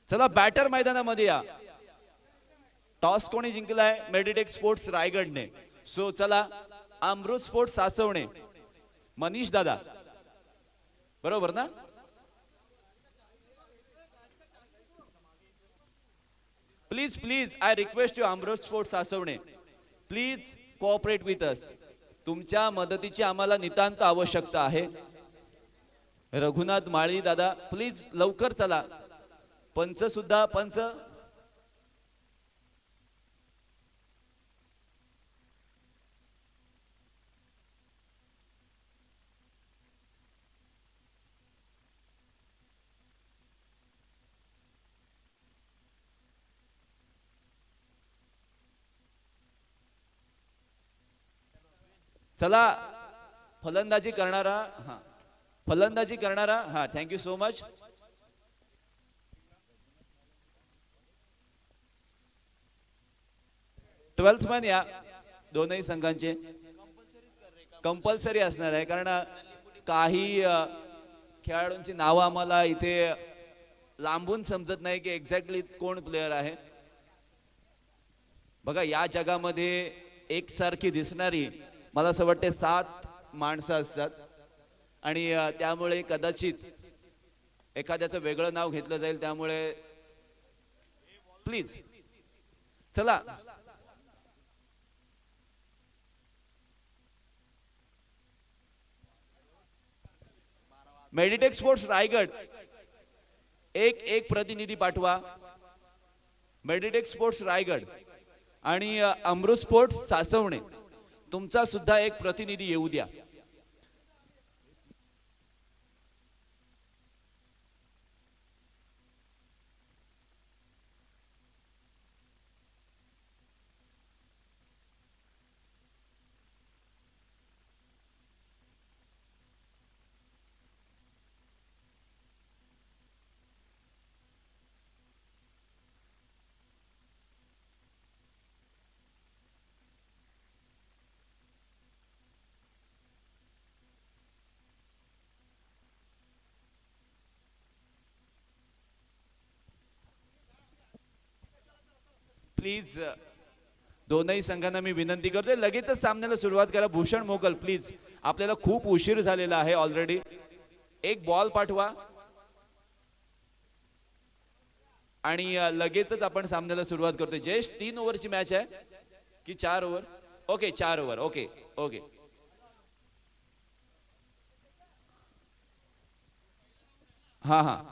चला बॅटर मैदानामध्ये या. टॉस कोणी जिंकलाय? मेडिटेक स्पोर्ट्स रायगडने. सो चला, अमृत स्पोर्ट्स सासवणे, मनीष दादा, बरोबर ना? Please please I request you, Amrut sports Saswane, please cooperate with us. तुमच्या मदतीची आम्हाला नितांत आवश्यकता आहे. रघुनाथ माळी दादा प्लीज लवकर चला. पंच सुद्धा, पंच चला. फलंदाजी करणारा, हा फलंदाजी करणारा, हा thank you so much. Twelfth man या दोनही संघांचे. कंपल्सरी असणार आहे कारण काही खेळाडूंची नावं आम्हाला इथे लांबून समजत नाही की एक्झॅक्टली कोण प्लेयर आहे. बघा, या जगामध्ये एकसारखी दिसणारी मला असं वाटते 7 माणसं असतात आणि त्यामुळे कदाचित एखाद्याचं वेगळं नाव घेतलं जाईल. त्यामुळे प्लीज चला. मेडिटेक स्पोर्ट्स रायगड एक एक प्रतिनिधी पाठवा. मेडिटेक स्पोर्ट्स रायगड आणि अमृत स्पोर्ट्स सासवणे, तुमचा सुद्धा एक प्रतिनिधी येऊ द्या. प्लीज दोनही संघांना मी विनंती करतोय, लगेचच सामन्याला सुरुवात करा. भूषण मोगल प्लीज, आपल्याला खूप उशीर झालेला आहे ऑलरेडी. एक बॉल पाठवा आणि लगेचच आपण सामन्याला सुरुवात करतोय. जयेश, 3 ओव्हरची मॅच आहे की 4 over? Okay, 4 over. Okay okay. हा हा,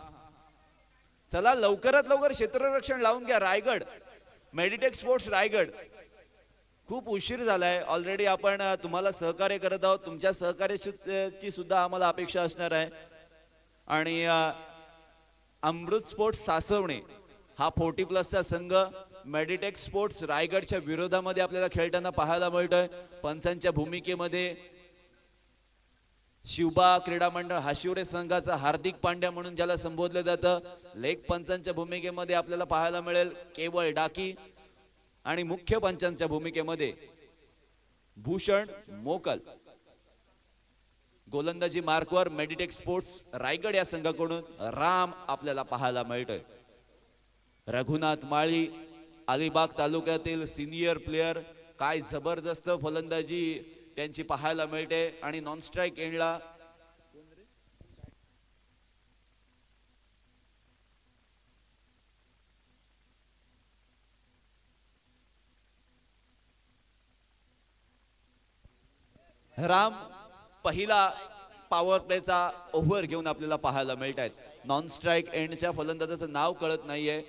चला लवकरात लवकर क्षेत्ररक्षण लावून घ्या. रायगड, मेडिटेक स्पोर्ट्स रायगड, खूप उशीर झालाय ऑलरेडी. आपण तुम्हाला सहकार्य करत आहोत, तुमच्या सहकार्याची सुद्धा आम्हाला अपेक्षा असणार आहे. आणि अमृत स्पोर्ट्स सासवणे हा 40+ संघ मेडिटेक स्पोर्ट्स रायगडच्या विरोधामध्ये आपल्याला खेळताना पाहायला मिळतोय. पंचांच्या भूमिकेमध्ये शिवबा क्रीडा मंडळ हाशिवरे संघाचा हार्दिक पांड्या म्हणून ज्याला संबोधलं जातं. लेग पंचांच्या भूमिकेमध्ये आपल्याला पाहायला मिळेल केवळ डाकी आणि मुख्य पंचांच्या भूमिकेमध्ये भूषण मोकल. गोलंदाजी मार्कवर मेडिटेक स्पोर्ट्स रायगड या संघाकडून राम आपल्याला पाहायला मिळतोय. रघुनाथ माळी, अलिबाग तालुक्यातील सिनियर प्लेयर, काय जबरदस्त फलंदाजी त्यांची पाहायला मिळते. आणि नॉन स्ट्राइक एंडला राम पहिला पॉवर प्लेचा ओव्हर घेऊन आपल्याला पाहायला मिळत आहेत. नॉन स्ट्राइक एंडच्या फलंदाजाचं नाव कळत नाहीये.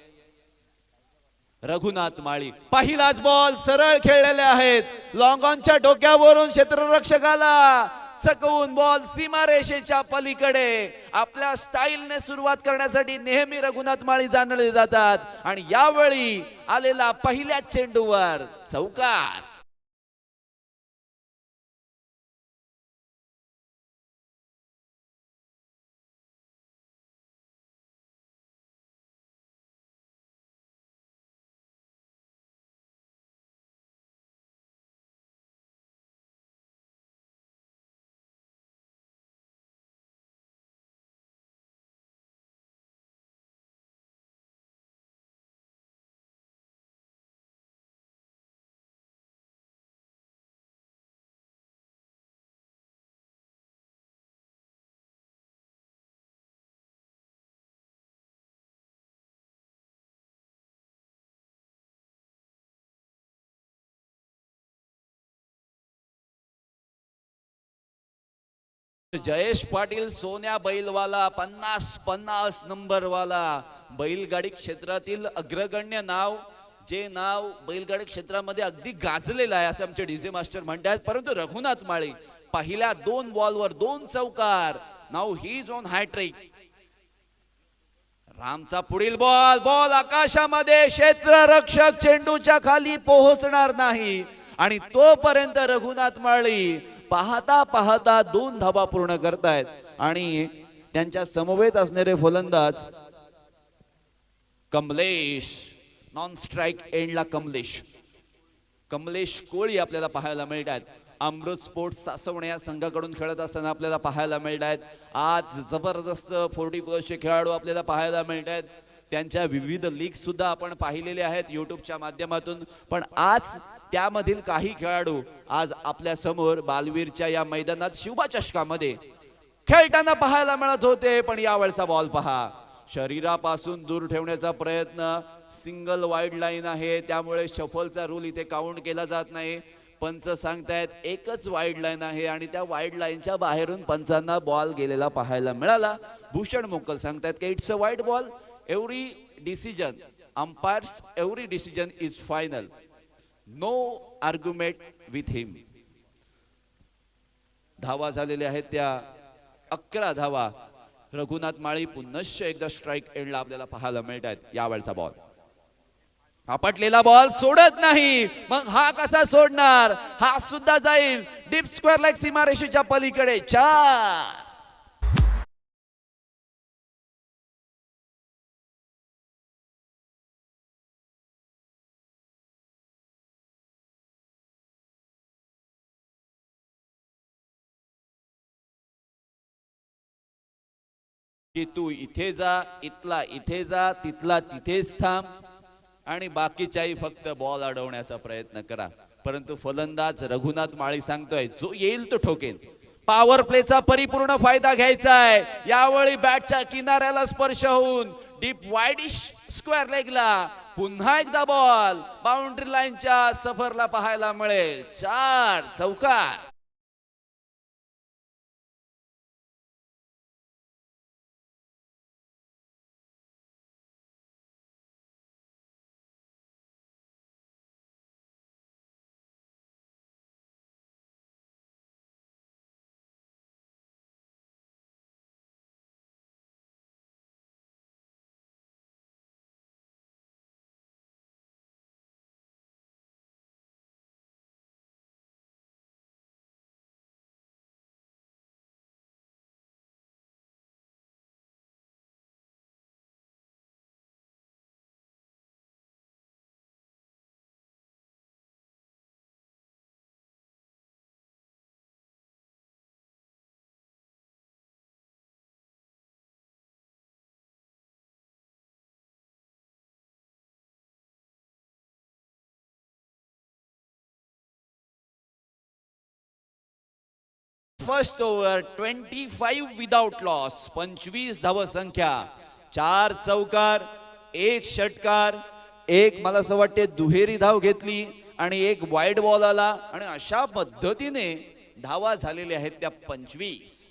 रघुनाथ माळी, पहिलाच बॉल सरळ खेळलेले आहेत. लॉंग ऑनच्या डोक्यावरून क्षेत्ररक्षकाला चकवून बॉल सीमारेषेच्या पलीकडे. आपल्या स्टाईलने सुरुवात करण्यासाठी नेहमी रघुनाथ माळी जाणले जातात आणि यावेळी आलेला पहिल्या चेंडूवर चौकार. जयेश पाटील सोन्या बैलवाला 50 नंबरवाला बैलगाडी क्षेत्रातील अग्रगण्य नाव, जे नाव बैलगाडी क्षेत्रामध्ये अगदी गाजलेलं आहे असं आमचे डीजे मास्टर म्हणतात. परंतु रघुनाथ माळी पहिल्या 2 बॉलवर 2 चौकार. नाऊ ही झोन हॅट्रिक. रामचा पुढील बॉल आकाशामध्ये, क्षेत्ररक्षक चेंडूच्या खाली पोहोचणार नाही आणि तोपर्यंत रघुनाथ माळी पाहता पाहता 2 धावा पूर्ण करतायत आणि त्यांच्या समवेत असणारे फलंदाज कमलेश, नॉन स्ट्राइक एंडला कमलेश कोळी आपल्याला पाहायला मिळतात. अमृत स्पोर्ट्स सासवणे या संघाकडून खेळत असताना आपल्याला पाहायला मिळतात. आज जबरदस्त 40+ खेळाडू आपल्याला पाहायला मिळतात. त्यांच्या विविध लीग सुद्धा आपण पाहिलेले आहेत युट्यूबच्या माध्यमातून. पण आज त्यामधील काही खेळाडू आज आपल्या समोर बालवीरच्या या मैदानात शिवबा चषकामध्ये खेळताना पाहायला मिळत होते. पण यावेळचा बॉल पहा, शरीरापासून दूर ठेवण्याचा प्रयत्न. सिंगल वाईड लाईन आहे, त्यामुळे शफलचा रूल इथे काउंट केला जात नाही. पंच सांगतायत एकच वाईड लाईन आहे आणि त्या वाईड लाईनच्या बाहेरून पंचांना बॉल गेलेला पाहायला मिळाला. भूषण मोकल सांगतायत की it's a wide ball. Every decision umpires, every decision is final. No argument with him. धावा झालेल्या आहेत त्या 11 धावा. रघुनाथ माळी पुनश्च एकदा स्ट्राइक एंडला आपल्याला पाहायला मिळतात. यावेळचा बॉल आपटलेला बॉल सोडत नाही. मग हा कसा सोडणार? हा सुद्धा जाईल डीप स्क्वेअर लेग सीमारेषेच्या पलीकडे. 4. की तू इथे जा, इथला इथे जा, तिथला तिथेच थांब आणि बाकीच्याही फक्त बॉल अडवण्याचा प्रयत्न करा. परंतु फलंदाज रघुनाथ माळी सांगतोय जो येईल तो ठोकेन. पॉवर प्लेचा परिपूर्ण फायदा घ्यायचा आहे. यावेळी बॅटच्या किनाऱ्याला स्पर्श होऊन डीप वाईडिश स्क्वेअर लेगला पुन्हा एकदा बॉल बाउंड्री लाईनच्या सफरला पाहायला मिळेल. 4 चौकार. First over 25 without loss. 25 धाव संख्या, 4 चौकार, 1 षटकार, 1 मला असं वाटते दुहेरी धाव घेतली आणि 1 वाईड बॉल आला आणि अशा पद्धतीने धावा झालेल्या आहेत त्या 25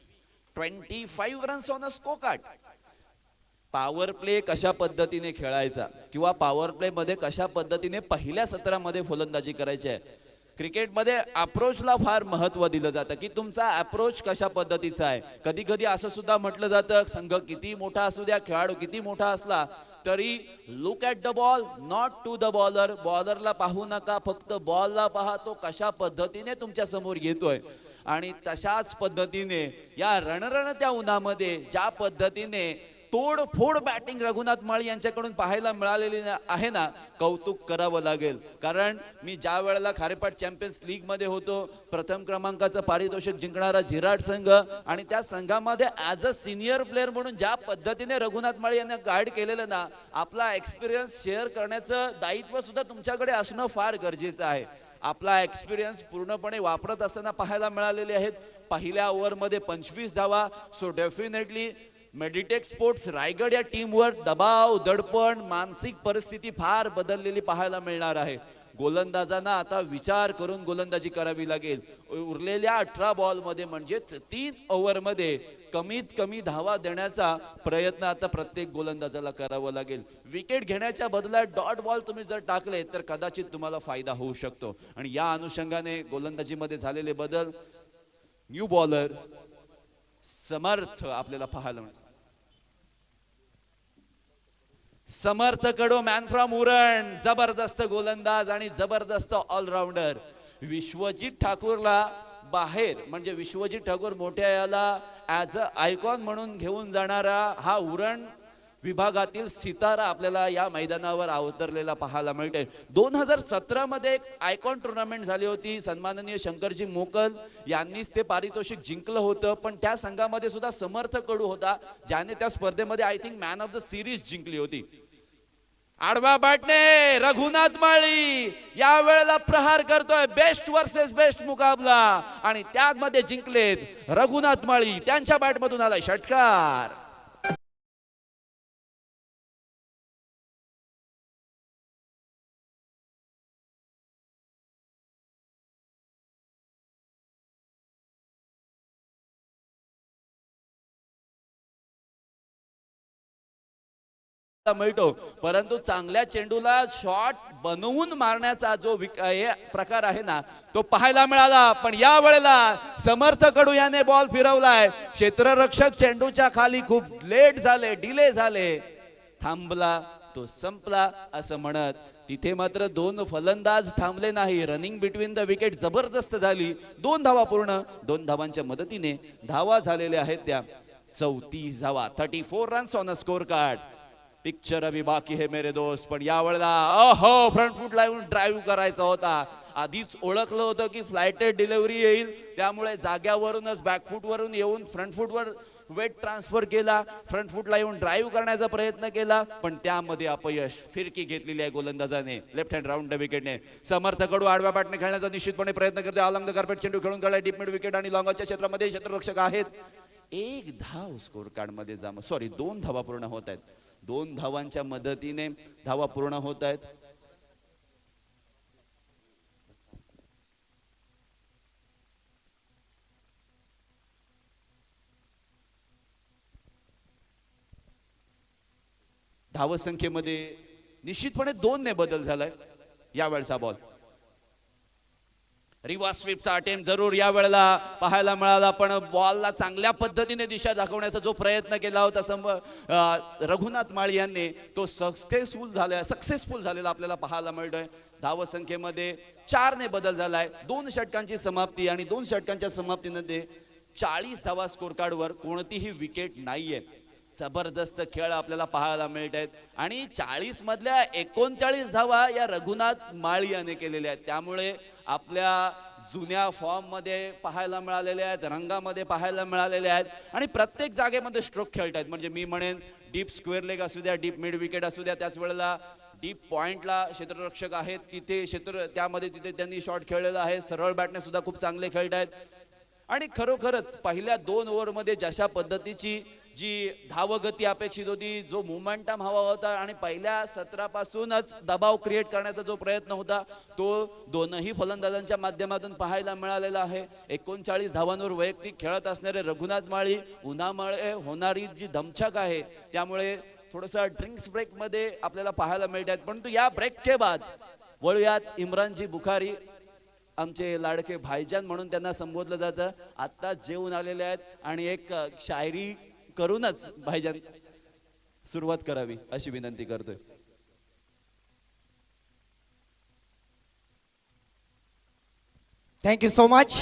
runs on a score card. Power play कशा पद्धतीने खेळायचा किंवा पॉवर प्ले मध्ये कशा पद्धतीने पहिल्या सत्रामध्ये फलंदाजी करायची आहे. क्रिकेटमध्ये अप्रोचला फार महत्व दिलं जातं की तुमचा अप्रोच कशा पद्धतीचा आहे. कधी कधी असं सुद्धा म्हटलं जातं संघ किती मोठा असू द्या, खेळाडू किती मोठा असला तरी look at the ball not to the bowler. बॉलरला पाहू नका, फक्त बॉलला पहा, तो कशा पद्धतीने तुमच्या समोर येतोय. आणि तशाच पद्धतीने या रणरणत्या उन्हामध्ये ज्या पद्धतीने तोडफोड बॅटिंग रघुनाथ माळी यांच्याकडून पाहायला मिळालेली आहे ना, कौतुक करावं लागेल. कारण मी ज्या वेळेला खारेपाट चॅम्पियन्स लीग मध्ये होतो, प्रथम क्रमांकाचं पारितोषिक जिंकणारा झिराट संघ आणि त्या संघामध्ये ॲज अ सिनियर प्लेअर म्हणून ज्या पद्धतीने रघुनाथ माळी यांना गाईड केलेलं ना, आपला एक्सपिरियन्स शेअर करण्याचं दायित्व सुद्धा तुमच्याकडे असणं फार गरजेचं आहे. आपला एक्सपिरियन्स पूर्णपणे वापरत असताना पाहायला मिळालेले आहेत. पहिल्या ओव्हरमध्ये 25 धावा. So definitely Meditech sports Raigad या टीमवर दबाव, दडपण, मानसिक परिस्थिती फार बदललेली पाहायला मिळणार आहे. गोलंदाजांना आता विचार करून गोलंदाजी करावी लागेल. उरलेल्या 18 बॉलमध्ये म्हणजे 3 ओव्हरमध्ये कमीत कमी धावा देण्याचा प्रयत्न आता प्रत्येक गोलंदाजाला करावा लागेल. विकेट घेण्याच्या बदल्यात डॉट बॉल तुम्ही जर टाकले तर कदाचित तुम्हाला फायदा होऊ शकतो. आणि या अनुषंगाने गोलंदाजीमध्ये झालेले बदल, न्यू बॉलर समर्थ आपल्याला पाहायला मिळतात. समर्थ कडो मॅन फ्रॉम उरण, जबरदस्त गोलंदाज आणि जबरदस्त ऑलराऊंडर. विश्वजित ठाकूरला बाहेर म्हणजे विश्वजित ठाकूर मोठ्या याला ॲज अ आयकॉन म्हणून घेऊन जाणारा हा उरण विभागातील सितारा आपल्याला या मैदानावर अवतरलेला पाहायला मिळते. 2017 मध्ये एक आयकॉन टुर्नामेंट झाली होती. सन्माननीय शंकरजी मोकल यांनीच ते पारितोषिक जिंकलं होतं. पण त्या संघामध्ये सुद्धा समर्थ कडू होता ज्याने त्या स्पर्धेमध्ये I think man of the series जिंकली होती. आडवा बॅटने रघुनाथ माळी या वेळेला प्रहार करतोय. बेस्ट वर्सेस बेस्ट मुकाबला आणि त्यामध्ये जिंकलेत रघुनाथ माळी. त्यांच्या बॅटमधून आलाय षटकार. मिळतो परंतु चांगल्या चेंडूला शॉट बनवून मारण्याचा जो प्रकार आहे ना तो पाहायला मिळाला. पण या वेळेला समर्थ कडू याने बॉल फिरवलाय. क्षेत्ररक्षक चेंडूच्या खाली खूप लेट झाले, डिले झाले, थांबला तो संपला असं म्हणत तिथे मात्र 2 फलंदाज थांबले नाही. रनिंग बिटवीन द विकेट जबरदस्त झाली. 2 धावा पूर्ण, 2 धावांच्या मदतीने धावा झालेल्या आहेत त्या 34 धावा. 34 runs on a score card. Picture अभी बाकी है मेरे दोस्त. पण या वेळेला अहो फ्रंट फूट लावून ड्राईव्ह करायचा होता. आधीच ओळखलं होतं की फ्लायटेड डिलिव्हरी येईल त्यामुळे जाग्यावरूनच बॅकफूट वरून येऊन फ्रंट फूटवर वेट ट्रान्सफर केला. फ्रंट फूटला येऊन ड्राईव्ह करण्याचा प्रयत्न केला पण त्यामध्ये अपयश. फिरकी घेतलेली आहे गोलंदाजाने लेफ्ट हँड राऊंड द विकेटने. समर्थ कडू आडव्या बॅटने खेळण्याचा निश्चितपणे प्रयत्न करते. अलॉंग द कार्पेट चेंडू खेळून काढलाय डीप मिड विकेट आणि लॉंगच्या क्षेत्रामध्ये क्षेत्ररक्षक आहेत. 1 धाव स्कोर कार्ड मध्ये 2 धावा पूर्ण होत आहेत. 2 धावांच्या मदतीने धावा पूर्ण होत आहेत. धावसंख्येमध्ये निश्चितपणे 2 ने बदल झालाय. यावेळचा बॉल रिव्हर्स स्वीपचा अटेम्प्ट जरूर या वेळेला पाहायला मिळाला पण बॉलला चांगल्या पद्धतीने दिशा दाखवण्याचा जो प्रयत्न केला होता रघुनाथ माळी यांनी तो सक्सेसफुल झालेला आपल्याला पाहायला मिळतोय. धावसंख्येमध्ये 4 ने बदल झालाय. 2 षटकांची समाप्ती आणि 2 षटकांच्या समाप्तीमध्ये 40 धावा स्कोर कार्डवर कोणतीही विकेट नाहीये. जबरदस्त खेळ आपल्याला पाहायला मिळत आहेत आणि 40 मधल्या 39 धावा या रघुनाथ माळी याने केलेल्या आहेत. त्यामुळे आपल्या जुन्या फॉर्म मध्ये पाहायला मिळालेल्या आहेत, रंगामध्ये पाहायला मिळालेल्या आहेत आणि प्रत्येक जागेमध्ये स्ट्रोक खेळत आहेत. म्हणजे मी म्हणेन डीप स्क्वेअर लेग असू द्या, डीप मिड विकेट असू द्या, त्याच वेळेला डीप पॉइंटला क्षेत्ररक्षक आहेत तिथे त्यामध्ये तिथे त्यांनी शॉट खेळलेला आहे. सरळ बॅटने सुद्धा खूप चांगले खेळत आहेत आणि खरोखरच पहिल्या 2 ओव्हरमध्ये जशा पद्धतीची जी धावगती अपेक्षित होती, जो मोमेंटम हवा होता आणि पहिल्या सत्रापासूनच दबाव क्रिएट करण्याचा जो प्रयत्न होता तो दोनही फलंदाजांच्या माध्यमातून पाहायला मिळालेला आहे. 39 धावांवर वैयक्तिक खेळत असणारे रघुनाथ माळी उन्हामुळे होणारी जी दमछाक आहे त्यामुळे थोडंसं ड्रिंक्स ब्रेक मध्ये आपल्याला पाहायला मिळतात. परंतु या ब्रेकचे बाद वळूयात इम्रानजी बुखारी, आमचे लाडके भाईजान म्हणून त्यांना संबोधलं जातं. आता जेवून आलेले आहेत आणि एक शायरी करूनच भाईजान सुरुवात करावी अशी विनंती करतोय. Thank you so much.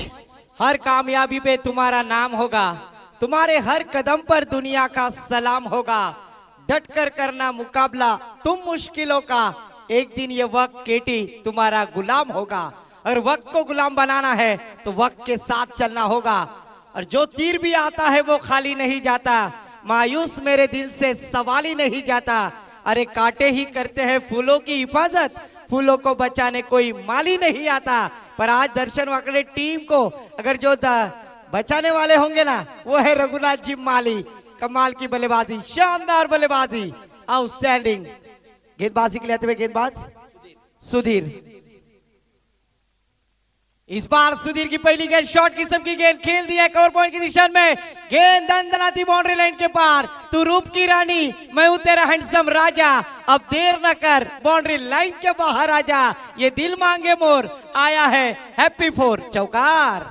हर कामयाबी पे तुम्हारा नाम होगा, तुम्हारे हर कदम पर दुनिया का सलाम होगा. डट कर करना मुकाबला तुम मुश्किलों का, एक दिन ये वक्त केटी तुम्हारा गुलाम होगा. अगर वक्त को गुलाम बनाना है तो वक्त के साथ चलना होगा. और जो तीर भी आता है वो खाली नहीं जाता, मायूस मेरे दिल से सवाल ही नहीं जाता. अरे कांटे ही करते हैं फूलों की हिफाजत, फूलों को बचाने कोई माली नहीं आता. पर आज दर्शन वाकड़े टीम को अगर जो बचाने वाले होंगे ना वो है रघुनाथ जी माली. कमाल की बल्लेबाजी, शानदार बल्लेबाजी, आउटस्टैंडिंग. गेंदबाजी के लिए आते हुए गेंदबाज सुधीर. इस बार सुधीर की पहली गेंद शॉर्ट किस्म की गेंद खेल दिया कवर पॉइंट की दिशा में, गेंद दंदनाती बाउंड्री लाइन के पार। तू रूप की रानी, मैं हूं तेरा हैंडसम राजा, अब देर न कर बाउंड्री लाइन के बाहर आजा। ये दिल मांगे मोर आया है हैप्पी फोर चौकार।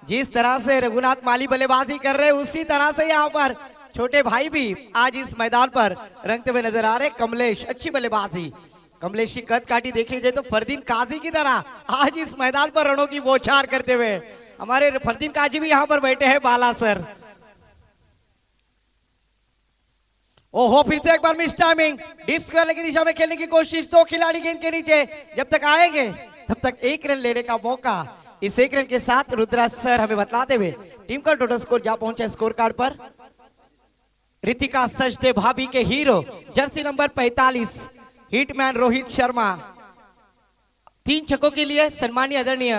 जिस तरह से रघुनाथ माली बल्लेबाजी कर रहे हैं उसी तरह से यहाँ पर छोटे भाई भी आज इस मैदान पर रंगते हुए नजर आ रहे। कमलेश अच्छी बल्लेबाजी, कमलेश की कद काठी देखी जाए तो फरदीन काजी की तरह आज इस मैदान पर रणों की बौछार करते हुए हमारे फरदीन काजी भी यहाँ पर बैठे हैं बाला सर। ओहो फिर से एक बार मिस टाइमिंग, डीप स्क्वायर की दिशा में खेलने की कोशिश, दो खिलाड़ी गेंद के नीचे, जब तक आएंगे तब तक एक रन लेने का मौका। इस एक रन के साथ रुद्राज सर हमें बतलाते हुए टीम का टोटल स्कोर जा पहुंचा स्कोर कार्ड पर। रितिका सचदे भाभी के hero jersey number 45 hitman Rohit Sharma 3 छक्कों के लिए सम्मानीय आदरणीय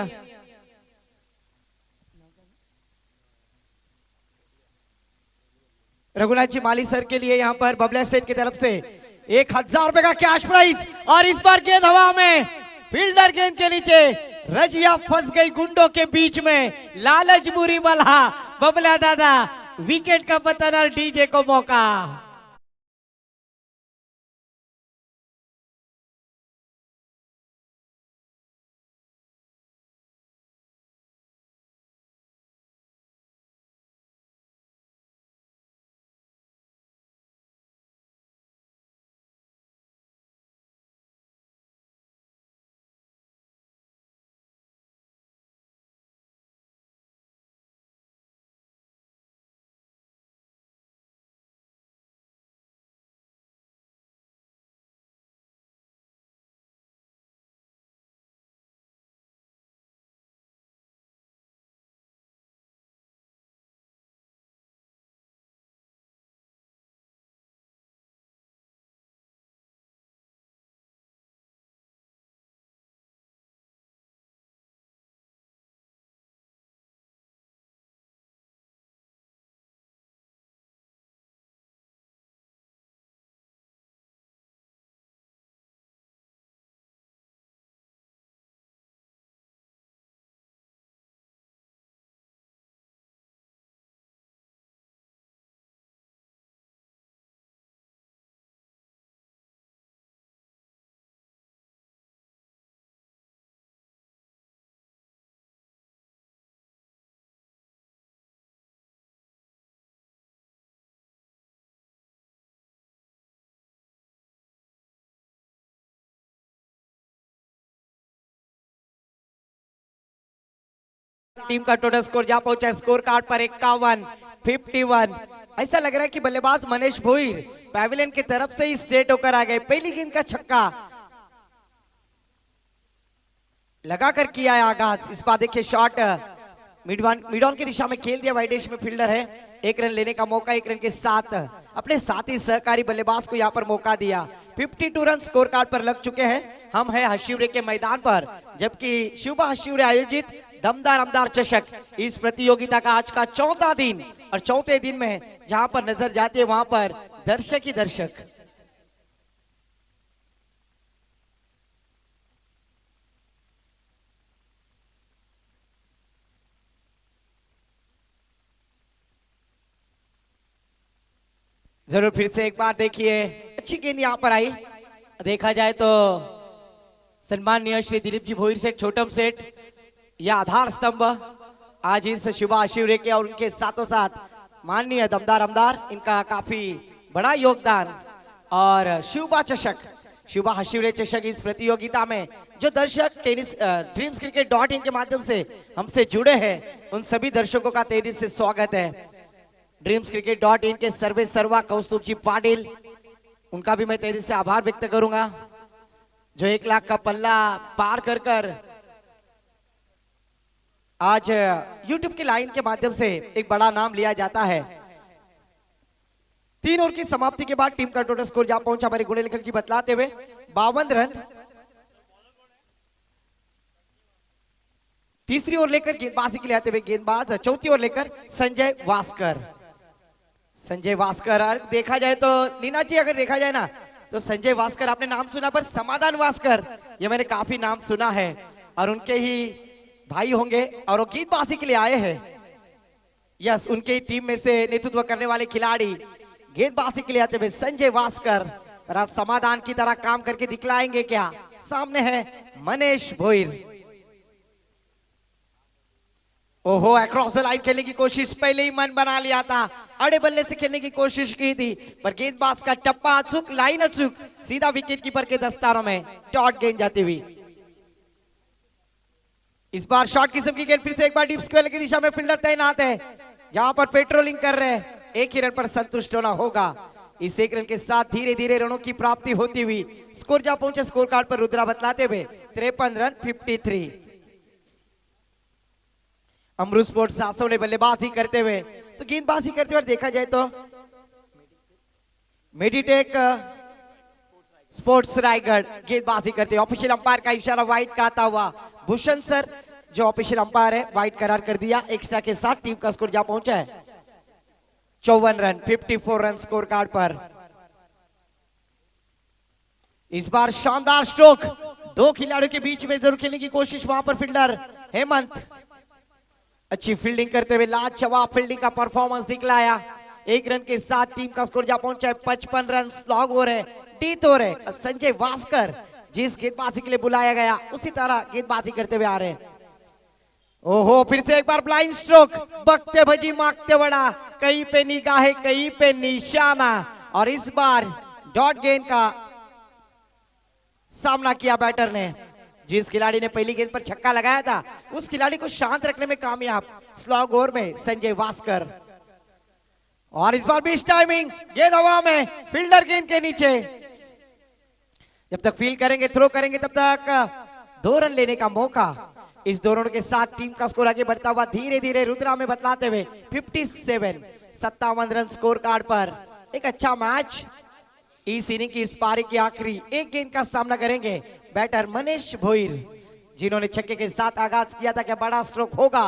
रघुनाथ जी माली सर के लिए यहां पर बबला सेट की तरफ से 1000 रुपए का कैश प्राइज। और इस बार गेंद हवा में, फील्डर गेंद के नीचे, रजिया फंस गई गुंडों के बीच में, लालच बुरी बला, बबला दादा विकेट का पतन और डीजे को मौका। टीम का टोटल स्कोर जा पहुंचा स्कोर कार्ड पर 51-51। ऐसा लग रहा है कि बल्लेबाज मनीष भोईर पैविलियन की तरफ से ही स्ट्रेट होकर आ गए। पहली गेंद का छक्का लगाकर किया है आगाज। इस बार देखिए शॉट मिड ऑन की दिशा में खेल दिया, वाइडेश में फील्डर है, 1 रन लेने का मौका। 1 रन के साथ अपने साथी सहकारी बल्लेबाज को यहां पर मौका दिया। 52 रन स्कोर कार्ड पर लग चुके हैं। हम हैं हशिवरे के मैदान पर, जबकि शिवबा हशिवरे आयोजित दमदार आमदार चषक इस प्रतियोगिता का आज का 4था दिन, और 4थे दिन में जहां पर नजर जाते हैं वहां पर दर्शक ही दर्शक। जरूर फिर से एक बार देखिए, अच्छी गेंद यहां पर आई। देखा जाए तो सम्माननीय श्री दिलीप जी भोईर सेठ, छोटम सेठ, यह आधार स्तंभ आज इस शिवा शिवरे के और उनके साथों साथ माननीय दमदार आमदार, इनका काफी बड़ा योगदान। और शिवबा चषक, शिवबा हशिवरे चषक इस प्रतियोगिता में जो दर्शक टेनिस ड्रीम्सcricket.in के माध्यम से हमसे जुड़े हैं उन सभी दर्शकों का तहे दिल से स्वागत है। ड्रीम्सcricket.in के सर्वे सर्वा कौस्तुभ जी पाटिल, उनका भी मैं तहे दिल से आभार व्यक्त करूंगा, जो 1 लाख का पल्ला पार कर कर आज YouTube की लाइन के माध्यम से एक बड़ा नाम लिया जाता है। 3 ओवर की समाप्ति के बाद टीम का टोटल स्कोर जा पहुंचा हमारे गुण लेखक जी बतलाते हुए 52 रन। तीसरी ओर लेकर गेंदबाजी के लिए आते हुए गेंदबाज चौथी ओर लेकर संजय वास्कर। संजय वास्कर, देखा जाए तो नीना जी, अगर देखा जाए ना तो संजय वास्कर आपने नाम सुना, पर समाधान वास्कर ये मैंने काफी नाम सुना है और उनके ही भाई होंगे और वो गेंदबाजी के लिए आए हैं। यस, उनके टीम में से नेतृत्व करने वाले खिलाड़ी गेंदबाजी के लिए आते हुए संजय वास्कर और आज समाधान की तरह काम करके दिखलाएंगे क्या। सामने है मनीष भोईर। ओहो, अक्रॉस द लाइन खेलने की कोशिश, पहले ही मन बना लिया था, अड़े बल्ले से खेलने की कोशिश की थी पर गेंदबाज का टप्पा अचूक, लाइन अचूक, सीधा विकेट कीपर के दस्तानों में डॉट गेंद जाती हुई। इस बार शॉर्ट किस्म की गेंद, फिर से एक बार डीप स्क्वायर की दिशा में फील्डर तैनात है जहां पर पेट्रोलिंग कर रहे हैं। एक ही रन पर संतुष्ट होना होगा। इस एक रन के साथ धीरे धीरे रनों की प्राप्ति होती हुई स्कोर जा पहुंचे स्कोर कार्ड पर रुद्रा बतलाते हुए 53 रन 53। अमृत स्पोर्ट्स सासों ने बल्लेबाजी करते हुए, तो गेंदबाजी करते हुए देखा जाए तो मेडिटेक स्पोर्ट्स रायगढ़ गेंदबाजी करते हुए ऑफिशियल अंपायर का इशारा वाइड का आता हुआ भूषण सर जो ऑफिशियल अंपायर है वाइड करार कर दिया। एक्स्ट्रा के साथ टीम का स्कोर जा पहुंचा है 54 रन 54 रन स्कोर कार्ड पर। इस बार शानदार स्ट्रोक, दो खिलाड़ियों के बीच में जरूर खेलने की कोशिश, वहां पर फील्डर हेमंत अच्छी फील्डिंग करते हुए लाजवाब फील्डिंग का परफॉर्मेंस दिखलाया। एक रन के साथ टीम का स्कोर जा पहुंचा है 55 रन। स्लॉग हो रहे, टीत हो रहे। संजय वास्कर जिस गेंदबाजी के लिए बुलाया गया उसी तरह गेंदबाजी करते हुए आ रहे हैं। ओहो, फिर से एक बार ब्लाइंड स्ट्रोक, बकते भजी मांगते बड़ा, कहीं पे निगाह कहीं पे निशाना और इस बार डॉट गेंद का सामना किया बैटर ने। जिस खिलाड़ी ने पहली गेंद पर छक्का लगाया था उस खिलाड़ी को शांत रखने में कामयाब स्लॉग ओवर में संजय वास्कर। और इस बार बीच टाइमिंग, गेंद हवा में, फील्डर गेंद के नीचे। जब तक फील्ड करेंगे, थ्रो करेंगे, तब तक 2 रन लेने का मौका। इस 2 रनों के साथ टीम का स्कोर आगे बढ़ता हुआ धीरे धीरे रुद्रा में बतलाते हुए 57 रन स्कोर कार्ड पर। एक अच्छा मैच। इस इनिंग की इस पारी की आखिरी एक गेंद का सामना करेंगे बैटर मनीष भोईर, जिन्होंने छक्के के साथ आगाज किया था। क्या बड़ा स्ट्रोक होगा?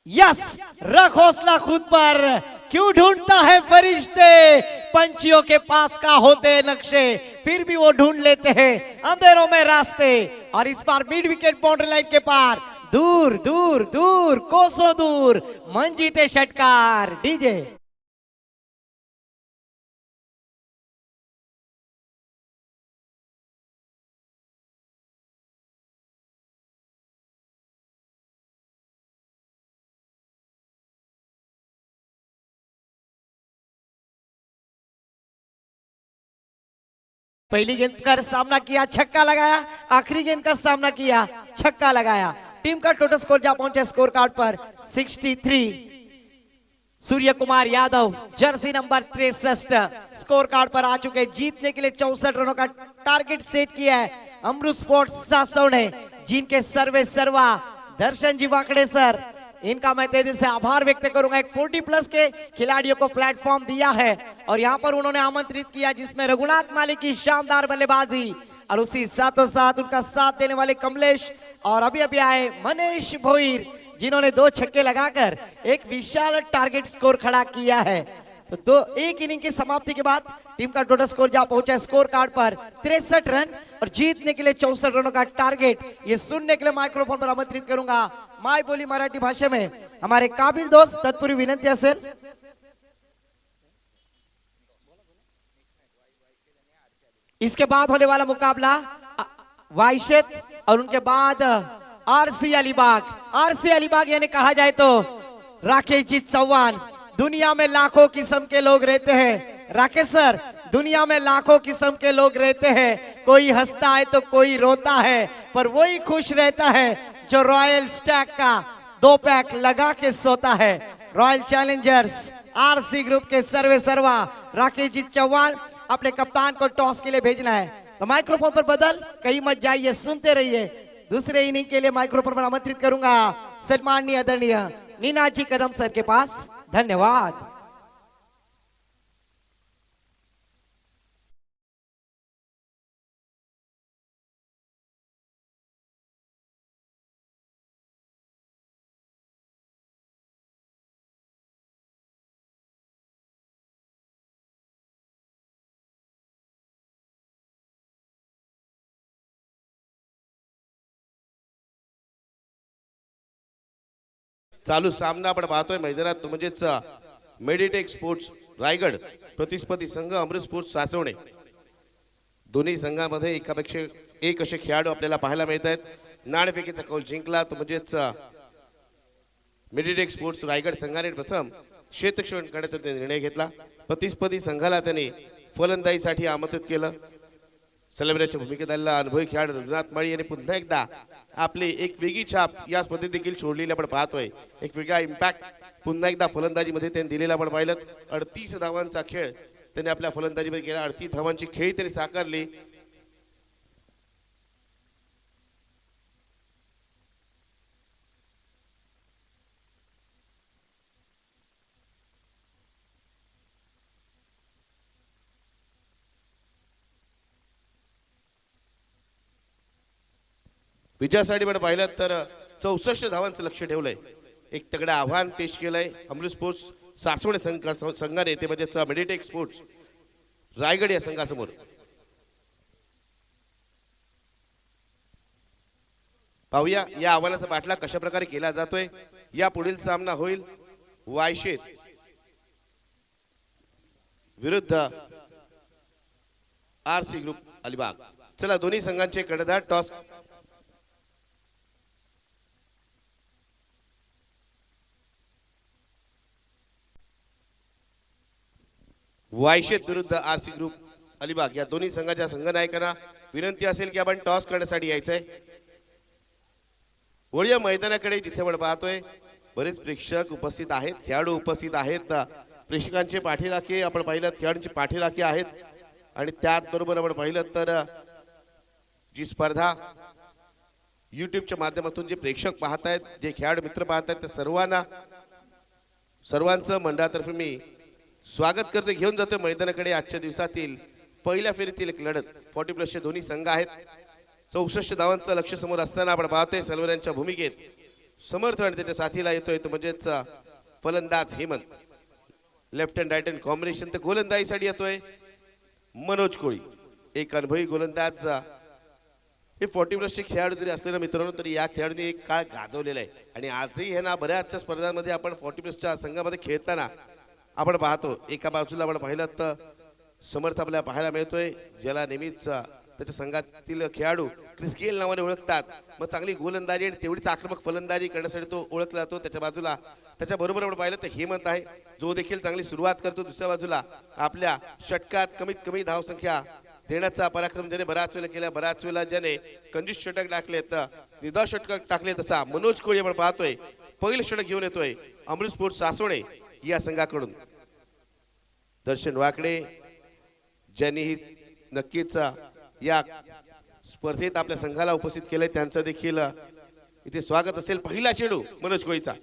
यस, रख हौसला खुद पर, क्यों ढूंढता है फरिश्ते, पंछियों के पास का होते नक्शे, फिर भी वो ढूंढ लेते हैं अंधेरों में रास्ते। और इस बार मिड विकेट बाउंड्री लाइन के पार, दूर दूर दूर कोसों दूर, मन जीते षटकार। डीजे पहली गेंद का सामना किया, छक्का लगाया। आखिरी गेंद का सामना किया, छक्का लगाया। टीम का टोटल स्कोर जा पहुंचे स्कोर कार्ड पर 63। Surya Kumar Yadav jersey number 63 score card पर आ चुके। जीतने के लिए 64 रनों का टारगेट सेट किया है अमृत स्पोर्ट्स सासों ने, जिनके सर्वे सर्वा दर्शन जी वाकड़े सर, इनका मैं तेजी से आभार व्यक्त करूंगा। एक 40+ के खिलाड़ियों को प्लेटफॉर्म दिया है और यहां पर उन्होंने आमंत्रित किया, जिसमें रघुनाथ मालिक की शानदार बल्लेबाजी और उसी साथों साथ उनका साथ देने वाले कमलेश और अभी अभी आए मनीष भोईर, जिन्होंने 2 छक्के लगाकर एक विशाल टारगेट स्कोर खड़ा किया है। तो एक इनिंग की समाप्ति के बाद टीम का टोटल स्कोर जा पहुंचा स्कोर कार्ड पर 63 रन और जीतने के लिए 64 रनों का टारगेट। ये सुनने के लिए माइक्रोफोन पर आमंत्रित करूंगा माय बोली मराठी भाषा में हमारे काबिल दोस्त। तत्पूर्वी विनंती असेल इसके बाद होने वाला मुकाबला वाइशेत और उनके बाद आरसी अलीबाग। आरसी अलीबाग यानी कहा जाए तो राकेश जी चौहान। दुनिया में लाखों किस्म के लोग रहते हैं राकेश सर, दुनिया में लाखों किस्म के लोग रहते हैं, कोई हंसता है तो कोई रोता है, पर वही खुश रहता है जो रॉयल स्टैग का 2 पैक लगा के सोता है। रॉयल चैलेंजर्स आरसी ग्रुप के सर्वे सर्वा राकेश जी चौहान, अपने कप्तान को टॉस के लिए भेजना है। तो माइक्रोफोन पर बदल कहीं मत जाइए, सुनते रहिए। दूसरे इनिंग के लिए माइक्रोफोन पर आमंत्रित करूंगा सम्माननीय आदरणीय नीना जी कदम सर के पास। धन्यवाद। चालू सामना आपण पाहतोय मैदानात म्हणजेच मेडिटेक स्पोर्ट्स रायगड प्रतिस्पर्धी संघ अमृत स्पोर्ट्स सासवणे. दोन्ही संघामध्ये एकापेक्षा एक असे खेळाडू आपल्याला पाहायला मिळत आहेत. नाणेफेकीचा कौल जिंकला तो म्हणजेच मेडिटेक स्पोर्ट्स रायगड संघाने प्रथम क्षेत्ररक्षण करण्याचा निर्णय घेतला. प्रतिस्पर्धी संघाला त्यांनी फलंदाजीसाठी आमंत्रित केलं. सलमऱ्याच्या भूमिकेत आलेला अनुभवी खेळाडू रघुनाथ माळी यांनी पुन्हा एकदा आपली एक वेगळी छाप या स्पर्धेत देखील सोडलेली आपण पाहतोय. एक वेगळा इम्पॅक्ट पुन्हा एकदा फलंदाजीमध्ये त्यांनी दिलेला आपण पाहिलं. 38 धावांचा खेळ त्यांनी आपल्या फलंदाजीमध्ये केला. 38 धावांची खेळी त्यांनी साकारली. विजयासाठी पण पाहिलं तर 64 धावांचं लक्ष ठेवलंय. एक तगडं आव्हान पेश केलंय अमृत स्पोर्ट्स सासवणे संघाने ते म्हणजे मेडिटेक स्पोर्ट्स रायगड या संघासमोर. पाहूया या आव्हानाचा पाठलाग कशा प्रकारे केला जातोय. या पुढील सामना होईल वायशेत विरुद्ध RC ग्रुप अलिबाग. चला दोन्ही संघांचे कर्णधार टॉस वायशेत विरुद्ध RC ग्रुप अलिबाग या दोन्ही संघाच्या संघनायकांना विनंती असेल की आपण टॉस करण्यासाठी यायचंय. वळूया मैदानाकडे जिथे आपण पाहतोय बरेच प्रेक्षक उपस्थित आहेत, खेळाडू उपस्थित आहेत. प्रेक्षकांचे पाठीराखे आपण पाहिलं, खेळाडूंचे पाठीराखे आहेत. आणि त्याचबरोबर आपण पाहिलं तर जी स्पर्धा युट्यूबच्या माध्यमातून जे प्रेक्षक पाहतायत, जे खेळाडू मित्र पाहतायत, त्या सर्वांचं मंडळातर्फे मी स्वागत करते. घेऊन जातो मैदानाकडे आजच्या दिवसातील पहिल्या फेरीतील एक लढत. 40+ दोन्ही संघ आहेत. 64 धावांचं लक्ष समोर असताना आपण पाहतोय सलवऱ्यांच्या भूमिकेत समर्थ आणि त्याच्या साथीला येतोय तो म्हणजेच फलंदाज Hemant. Left hand right hand combination. तर गोलंदाजीसाठी येतोय मनोज कोळी, एक अनुभवी गोलंदाज. हे 40+ खेळाडू जरी असले ना मित्रांनो, तरी या खेळाडूंनी एक काळ गाजवलेला आहे. आणि आजही हे ना बऱ्याचशा स्पर्धांमध्ये आपण 40+ संघामध्ये खेळताना आपण पाहतो. एका बाजूला आपण पाहिलं तर समर्थ आपल्याला पाहायला मिळतोय, ज्याला नेहमीच त्याच्या संघातील खेळाडू क्रिस गेल नावाने ओळखतात. मग चांगली गोलंदाजी आणि तेवढीच आक्रमक फलंदाजी करण्यासाठी तो ओळखला जातो. त्याच्या बाजूला त्याच्या बरोबर आपण पाहिलं तर हेमंत आहे, जो देखील चांगली सुरुवात करतो. दुसऱ्या बाजूला आपल्या षटकात कमीत कमी धावसंख्या देण्याचा पराक्रम ज्याने बराच वेळेला केला, बराच वेळेला ज्याने कंजूस षटक टाकले, तर निदा षटक टाकले, तसा मनोज कोळी आपण पाहतोय पहिलं षटक घेऊन येतोय अमृत स्पोर्ट्स सासवणे या संघाकडून. दर्शन वाकडे ज्यांनी नक्कीच या स्पर्धेत आपल्या संघाला उपस्थित केलंय, त्यांचं देखील इथे स्वागत असेल. पहिला चेंडू मनोज कोळीचा.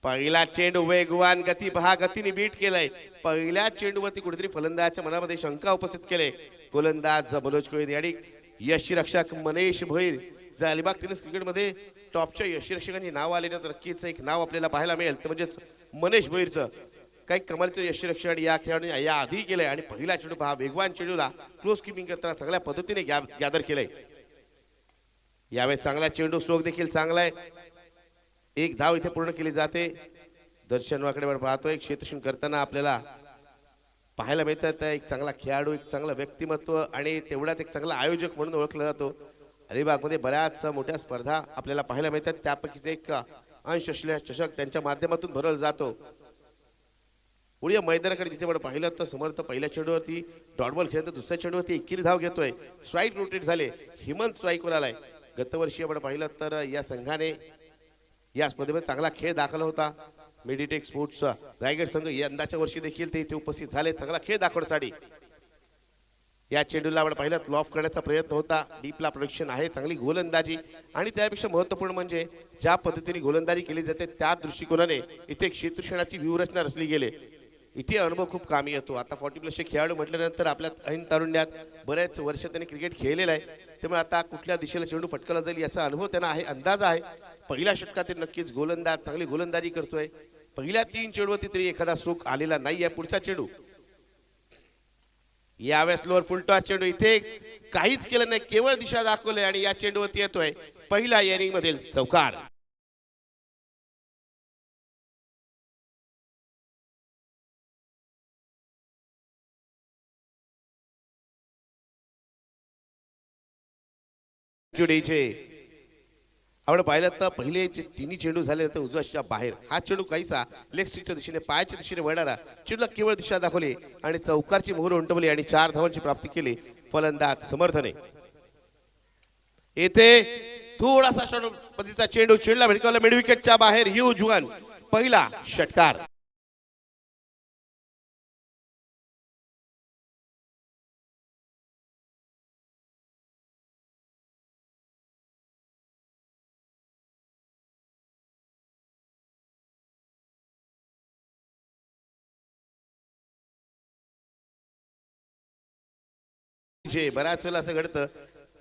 पहिला चेंडू वेगवान, गती पहा, गतीने बीट केलाय. पहिल्या चेंडूवरती कुठेतरी फलंदाजाच्या मनामध्ये शंका उपस्थित केले गोलंदाज मनोज कोळी. आणि यष्टीरक्षक मनीष भोईर, अलिबाग टेनिस क्रिकेटमध्ये टॉपच्या यष्टीरक्षकांची नाव आले तर नक्कीच एक नाव आपल्याला पाहायला मिळेल, तर म्हणजेच मनीष भोईरचं. काही कमालीचं यष्टीरक्षण या खेळाडूने या आधी केलंय. आणि पहिला चेंडू पहा, वेगवान चेंडूला क्लोज किपिंग करताना चांगल्या पद्धतीने गॅदर केलंय. यावेळी चांगला चेंडू स्ट्रोक देखील चांगला आहे. एक धाव इथे पूर्ण केली जाते. दर्शन वाकडे पाहतोय क्षेत्ररक्षण करताना आपल्याला पाहायला मिळतात एक चांगला खेळाडू, एक चांगलं व्यक्तिमत्व आणि तेवढाच एक चांगला आयोजक म्हणून ओळखला जातो. अलिबागमध्ये बऱ्याच मोठ्या स्पर्धा आपल्याला पाहायला मिळतात, त्यापैकीच एक अंश चषक त्यांच्या माध्यमातून भरवला जातो. पुढे मैदानाकडे जिथे आपण पाहिलं तर समर्थ पहिल्या चेंडूवरती डॉट बॉल खेळत, दुसऱ्या चेंडूवरती एकेरी धाव घेतोय. स्ट्राईक रोटेट झाले, हेमंत स्ट्राईकवर आलाय. गतवर्षी आपण पाहिलं तर या संघाने या स्पर्धेमध्ये चांगला खेळ दाखवला होता. मेडिटेक स्पोर्ट्स रायगड संघ यंदाच्या वर्षी देखील ते इथे उपस्थित झाले चांगला खेळ दाखवण्यासाठी. या चेंडूला आपण पाहिलं लॉफ करण्याचा प्रयत्न होता. डीपला प्रोडक्शन आहे, चांगली गोलंदाजी. आणि त्यापेक्षा महत्त्वपूर्ण म्हणजे ज्या पद्धतीने गोलंदाजी केली जाते त्या दृष्टिकोनाने इथे क्षेत्ररक्षणाची व्यूहरचना रचली गेली. इथे अनुभव खूप कामी येतो. आता 40+ खेळाडू म्हटल्यानंतर आपल्या ऐन तारुण्यात बऱ्याच वर्ष त्यांनी क्रिकेट खेळलेलं आहे, त्यामुळे आता कुठल्या दिशेला चेंडू फटकला जाईल याचा अनुभव त्यांना आहे, अंदाज आहे. पहिल्या षटकातील नक्कीच गोलंदाज चांगली गोलंदाजी करतोय. पहिल्या 3 चेंडूवरती तरी एखादा स्ट्रोक आलेला नाहीये. पुढचा चेंडू यावेळेस लोअर फुल टॉस चेंडू, इथे काहीच केलं नाही, केवळ दिशा दाखवली आणि या चेंडूवरती येतोय पहिला इनिंग मधील चौकार. Thank you DJ. आपण पाहिलं तर पहिले जे तिन्ही चेंडू झाले तर उजव्याच्या बाहेर हा चेंडू काहीसा लेग स्ट्रिकच्या दिशेने पायाच्या दिशेने वळणारा चेंडूला केवळ दिशा दाखवली आणि चौकारची मोहर उंटवली आणि 4 धावांची प्राप्ती केली फलंदाज समर्थने. येथे थोडासा शॉर्ट पद्धतीचा चेंडू चेंडूला भिडकावला मिड विकेटच्या बाहेर. ह्यूज वन पहिला षटकार. जे बऱ्याच वेळेला असं घडतं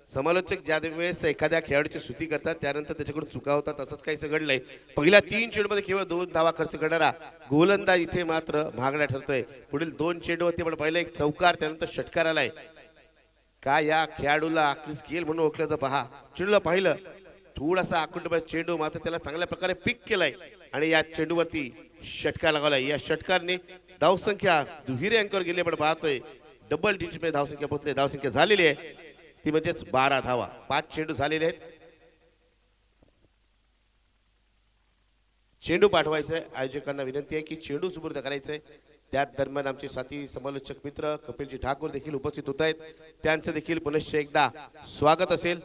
समालोचक ज्या वेळेस एखाद्या खेळाडूची स्तुती करतात त्यानंतर त्याच्याकडून चुका होतात असंच काहीसं घडलंय. पहिल्या 3 चेंडूमध्ये केवळ 2 धावा खर्च करणारा गोलंदाज इथे मात्र महागडा ठरतोय. पुढील 2 चेंडूवरती पण पहिलं एक चौकार त्यानंतर षटकार आलाय. काय या खेळाडूला क्रिस गेल म्हणून ओळखलं तर पहा. चेंडूला पाहिलं थोडासा आकुंठ चेंडू मात्र त्याला चांगल्या प्रकारे पिक केलाय आणि या चेंडूवरती षटकार लागलाय. या षटकारने धावसंख्या दुहेरी अंकावर गेली आपण पाहतोय. डबल डिजिट मध्ये धावसंख्या पोहोचली. धावसंख्या झालेली आहे ती म्हणजेच 12 धावा. 5 चेंडू झालेले आहेत. चेंडू पाठवायचंय. आयोजकांना विनंती आहे की चेंडू सुपूर्द करायचंय. त्याच दरम्यान आमचे साथी समालोचक मित्र कपिलजी ठाकूर देखील उपस्थित होत आहेत. त्यांचं देखील पुनश्च एकदा स्वागत असेल.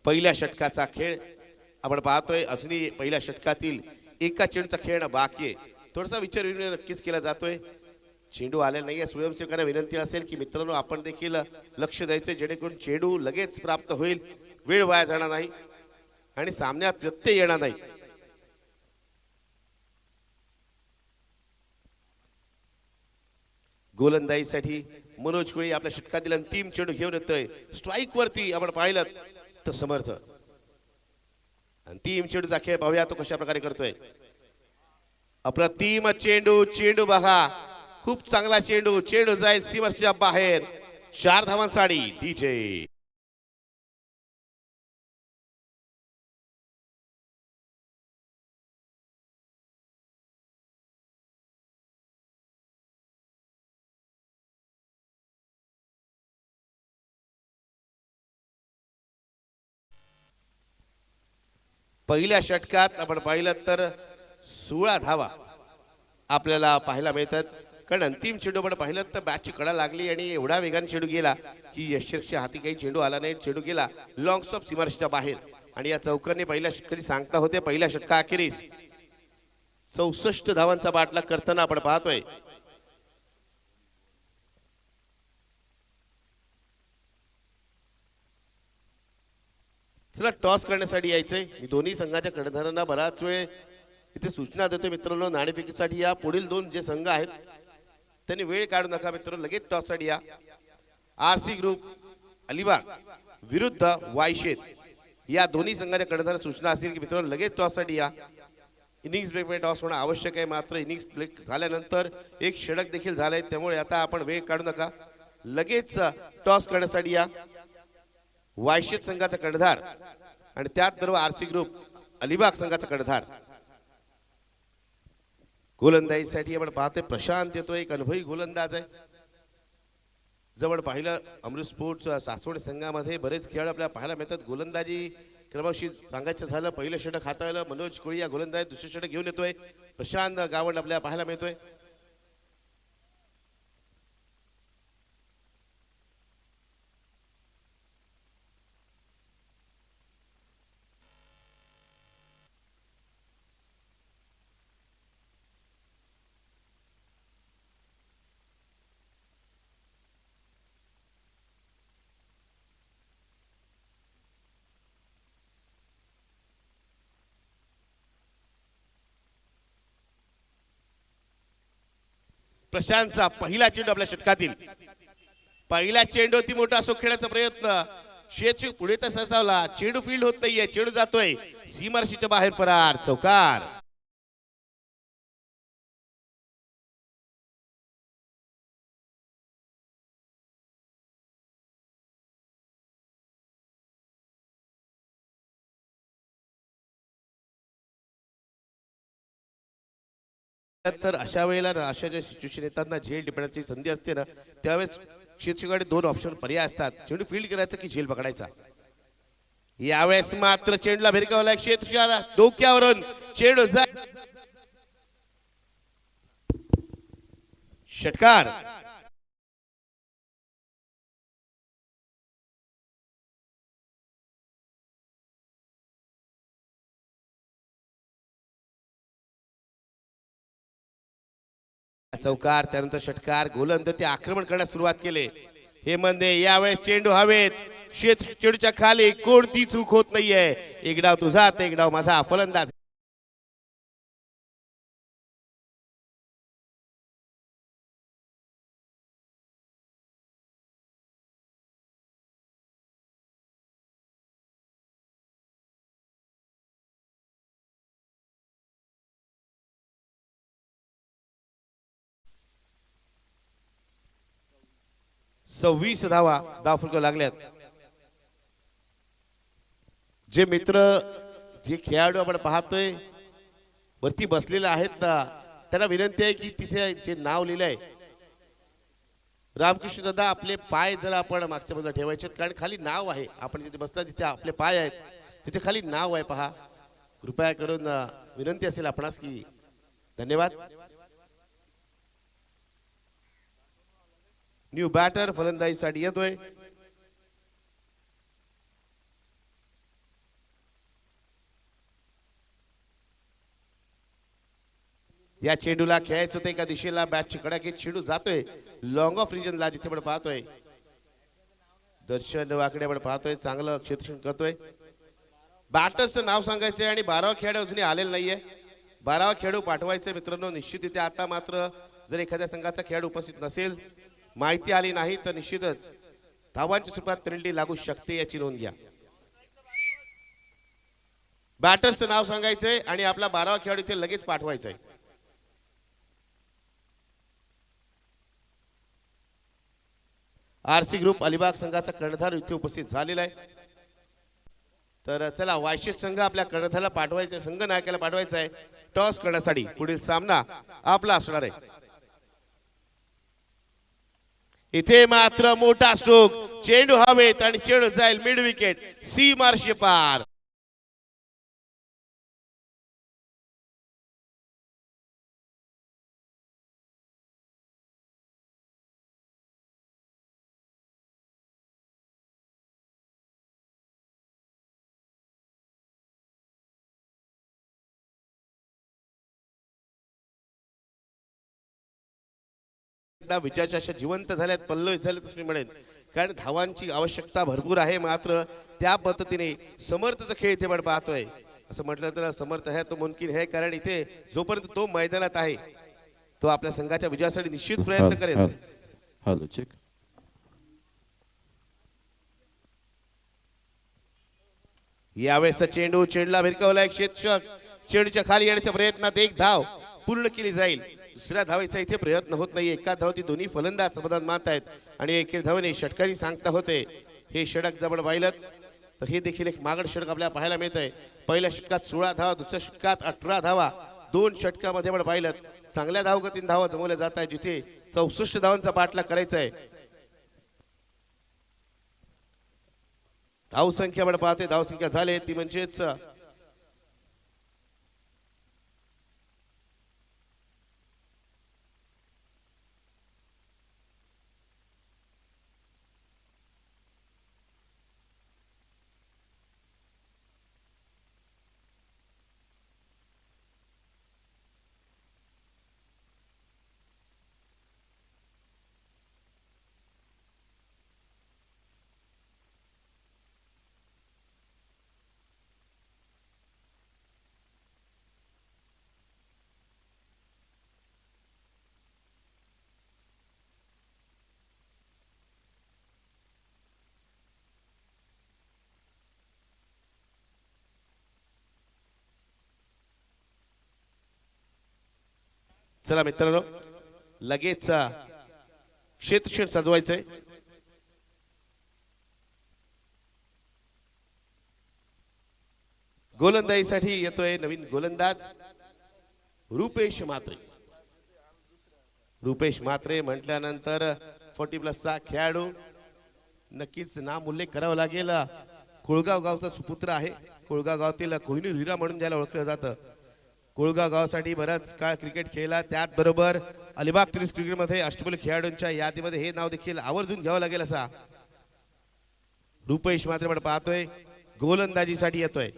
पहिल्या षटकाचा खेळ आपण पाहतोय. अजूनही पहिल्या षटकातील एका चेंडूचा खेळणं बाकी आहे. थोडासा विचार विनिमय नक्कीच केला जातोय. चेंडू आलेला नाहीये. स्वयंसेवकांना विनंती असेल की मित्रांनो आपण देखील लक्ष द्यायचे जेणेकरून चेंडू लगेच प्राप्त होईल. वेळ वाया जाणार नाही आणि सामन्यात व्यत्यय येणार नाही. गोलंदाजीसाठी मनोज कोळी आपल्या षटकातील अंतिम चेंडू घेऊन येतोय. स्ट्राईक वरती आपण पाहिलं तर समर्थ. अंतिम चेंडूचा खेळ पाहूया तो कशा प्रकारे करतोय. अप्रतिम चेंडू. चेंडू बघा खूप चांगला चेंडू. चेंडू जाईल सीमारेषेच्या बाहेर. 4 धावांसाठी डीजे. पहिल्या षटकात आपण पाहिलं तर 16 धावा आपल्याला पाहायला मिळतात. कारण अंतिम चेंडू आपण पाहिलं तर बॅटची कडा लागली आणि एवढा वेगाने चेंडू गेला की यशच्या हाती काही चेंडू आला नाही. चेंडू गेला लॉंग स्टॉप सीमारेषेच्या बाहेर आणि या चौकारने पहिल्या षटकाची सांगता होते. पहिल्या षटका अखेरीस 64 धावांचा बाटला करताना आपण पाहतोय. चला टॉस करण्यासाठी यायचंय. मी दोन्ही संघाच्या कर्णधारांना बराच वेळ इथे सूचना देतो मित्रांनो. नाणेफेकीसाठी या. पुढील 2 जे संघ आहेत त्यांनी वेळ काढू नका मित्रांनो. लगेच टॉस साठी या. आरसी ग्रुप अलिबाग विरुद्ध वायशेत या दोन्ही संघाच्या कर्णधारांना सूचना असेल की मित्रांनो लगेच टॉस साठी या. इनिंग्स ब्रेक मध्ये टॉस होणं आवश्यक आहे. मात्र इनिंग्स ब्रेक झाल्यानंतर एक षटक देखील झालंय त्यामुळे आता आपण वेळ काढू नका. लगेच टॉस करण्यासाठी या. वायशेत संघाचा कर्णधार आणि त्याच बरोबर आरसी ग्रुप अलिबाग संघाचा कर्णधार. गोलंदाजीसाठी आपण पाहतोय प्रशांत येतोय. एक अनुभवी गोलंदाज आहे. जवळ पाहिलं अमृत स्पोर्ट्स सासवड संघामध्ये बरेच खेळ आपल्याला पाहायला मिळतात. गोलंदाजी क्रमशी सांगायचं झालं पहिलं षटक हाताळलं मनोज कोळी या गोलंदाज. दुसरं षटक घेऊन येतोय प्रशांत गावंड आपल्याला पाहायला मिळतोय. प्रशांतचा पहिला चेंडू आपल्या षटकातील. पहिला चेंडू ती मोठा असो खेळण्याचा प्रयत्न. शेतू पुढे तर ससावला. चेंडू फील्ड होत नाहीये. चेंडू जातोय सीमारेषेच्या बाहेर. फरार. चौकार. तर अशा वेळेला ना, अशा ज्या सिच्युएशन येतात ना, झेल टिपण्याची संधी असते ना, त्यावेळेस क्षेत्रकडे दोन ऑप्शन पर्याय असतात, चेंडू फील्ड करायचा की झेल पकडायचा. यावेळेस मात्र चेंडूला भिरकावला क्षेत्रच्या डोक्यावरून चेंडू षटकार. चौकार, त्यानंतर षटकार, गोलंदाज ते आक्रमण करण्यास सुरुवात केले. हेमंदे यावेळेस चेंडू हवेत, चेंडूच्या खाली कोणती चूक होत नाहीये. एक डाव तुझा तर एक डाव माझा. फलंदाज सव्वीस धावा धावफलक लागल्यात. जे मित्र, जे खेळाडू आपण पाहतोय वरती बसलेले आहेत ना, त्यांना विनंती आहे की तिथे जे नाव लिहिलंय रामकृष्ण दादा, आपले पाय जरा आपण मागच्या बाजूला ठेवायचे, कारण खाली नाव आहे. आपण जिथे बसता तिथे आपले पाय आहेत, तिथे खाली नाव आहे पहा. कृपया करून विनंती असेल आपणास की धन्यवाद. न्यू बॅटर फलंदाजीसाठी येतोय. या चेंडूला खेळायचं होतं एका दिशेला, बॅटची कडा चेंडू जातोय लॉंग ऑफ रिजनला, जिथे आपण पाहतोय दर्शन वाकडे आपण पाहतोय, चांगलं क्षेत्ररक्षण करतोय. बॅटर्सचं नाव सांगायचंय आणि 12वा खेळाडू अजूनही आलेला नाहीये. 12वा खेळाडू पाठवायचंय मित्रांनो निश्चित. इथे आता मात्र जर एखाद्या संघाचा खेळाडू उपस्थित नसेल, माहिती आली नाही तर निश्चितच धावांच्या स्वरूपात पेनल्टी लागू शकते, याची नोंद घ्या. बॅटर्सचं नाव सांगायचंय आणि आपला 12वा खेळाडू इथे लगेच पाठवायचा आहे. आरसी ग्रुप अलिबाग संघाचा कर्णधार इथे उपस्थित झालेला आहे. तर चला, वायशेष संघ आपल्या कर्णधाराला पाठवायचा, संघ नायकाला पाठवायचा आहे टॉस करण्यासाठी. पुढील सामना आपला असणार आहे. इथे मात्र मोठा स्ट्रोक, चेंडू हवेत आणि चेंडू जाईल मिड विकेट, सी मार्शे पार. विजयाच्या अशा जिवंत झाल्यात, पल्लवित झाल्यात मी म्हणेन, कारण धावांची आवश्यकता भरपूर आहे. मात्र त्या पद्धतीने समर्थचा खेळ इथे आपण पाहतोय. असं म्हटलं तर समर्थ है तो मुमकिन है, कारण इथे जोपर्यंत तो मैदानात आहे तो आपल्या संघाच्या विजयासाठी निश्चित प्रयत्न करेल. Hello check. यावेळेस चेंडू, चेंडूला भिरकावलाय क्षेत्ररक्षक, चेंडूच्या खाली येण्याच्या प्रयत्नात एक धाव पूर्ण केली जाईल. दुसऱ्या धावेचा इथे प्रयत्न होत नाही. एका धावती दोन्ही फलंदाज समाधान मानत आहेत आणि एके धावेने षटकारी सांगता होते. हे षटक जवळ पाहिलं तर हे देखील एक मागड षटक आपल्याला पाहायला मिळत आहे. पहिल्या षटकात 16 धावा, दुसऱ्या षटकात 18 धावा. दोन षटकामध्ये आपण पाहिलं चांगल्या धावगतीने धावा जमवल्या जात आहे, जिथे 64 धावांचा पाठलाग करायचा आहे. धावसंख्या आपण पाहतोय, धावसंख्या झाले ती म्हणजेच चला मित्रांनो, लगेच क्षेत्ररक्षण सजवायचंय. गोलंदाजीसाठी येतोय नवीन गोलंदाज रुपेश म्हात्रे. रुपेश म्हात्रे म्हटल्यानंतर 40+ खेळाडू नक्कीच नाम उल्लेख करावा लागेल. कोळगाव गावचा सुपुत्र आहे. कोळगाव गावातील कोहिनूर हिरा म्हणून ज्याला ओळखलं जातं. कोळगाव गावासाठी बराच काळ क्रिकेट खेळला. त्याचबरोबर अलिबाग टेनिस क्रिकेटमध्ये अष्टपैलू खेळाडूंच्या यादीमध्ये हे नाव देखील आवर्जून घ्यावं लागेल असा रुपेश म्हात्रे आपण पाहतोय गोलंदाजीसाठी येतोय.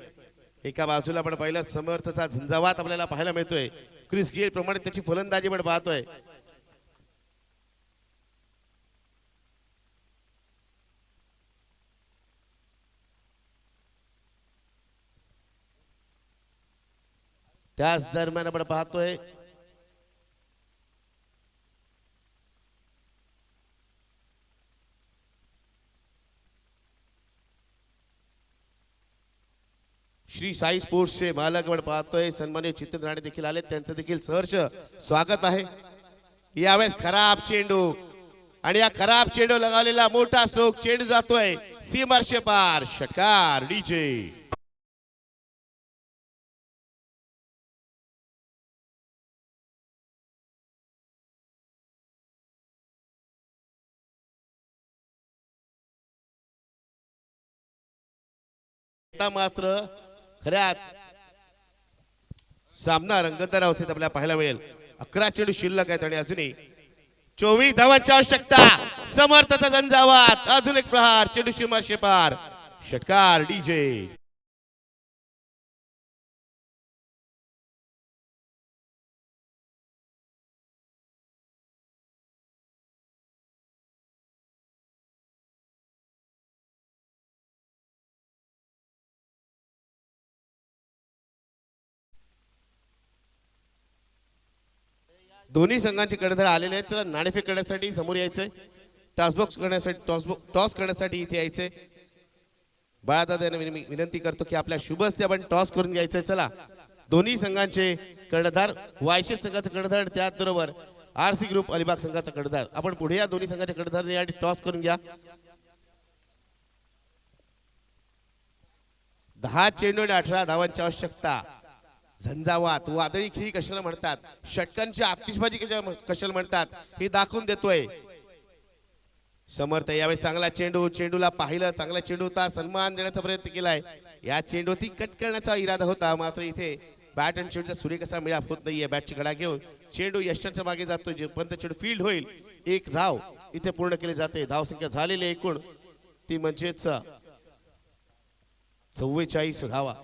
एका बाजूला आपण पाहिलं समर्थचा झंझावात आपल्याला पाहायला मिळतोय. क्रिस गेल प्रमाणे त्याची फलंदाजी आपण पाहतोय. त्याच दरम्यान आपण पाहतोय श्री साई स्पोर्ट्सचे मालक आपण पाहतोय सन्मान्य चित्तन राणे देखील आले. त्यांचं देखील सहर्ष स्वागत आहे. यावेळेस खराब चेंडू आणि या खराब चेंडू लगावलेला मोठा स्ट्रोक चेंडू जातोय सीमारेषे पार. षटकार डीजे. मात्र खऱ्यात सामना रंगतदार अवस्थेत आपल्याला पाहायला मिळेल. 11 चेंडू शिल्लक आहेत आणि अजूनही 24 धावांची आवश्यकता. समर्थाचा झंझावात अजून एक प्रहार चेंडू सीमारेषे पार. षटकार डीजे. दोन्ही संघांचे कर्णधार आलेले आहेत. चला नाणेफेक करण्यासाठी समोर यायचंय. टॉस करण्यासाठी इथे यायचंय. बाळादादा यांना विनंती करतो की आपल्या शुभ हस्ते आपण टॉस करून घ्यायचंय. चला दोन्ही संघांचे कर्णधार वायशेत संघाचा कर्णधार आणि त्याचबरोबर आरसी ग्रुप अलिबाग संघाचा कर्णधार आपण पुढे या. दोन्ही संघाच्या कर्णधार या टॉस करून घ्या. 10 चेंडू आणि 18 धावांची आवश्यकता. झंझावात वादळी खेळी कशाला म्हणतात, षटकांची आतिषबाजी कशाला म्हणतात हे दाखवून देतोय समर्थ. यावेळी चांगला चेंडूला पाहिलं, चांगला चेंडू होता, सन्मान देण्याचा प्रयत्न केलाय. या चेंडूवरती कट करण्याचा इरादा होता मात्र इथे बॅट आणि चेंडूचा सूर्य कसा मिळाप होत नाहीये. बॅटची घडा घेऊन चेंडू यशांच्या मागे जातोय. जेपर्यंत चेंडू फील्ड होईल एक धाव इथे पूर्ण केली जाते. धावसंख्या झालेली एकूण ती म्हणजेच 44 धावा,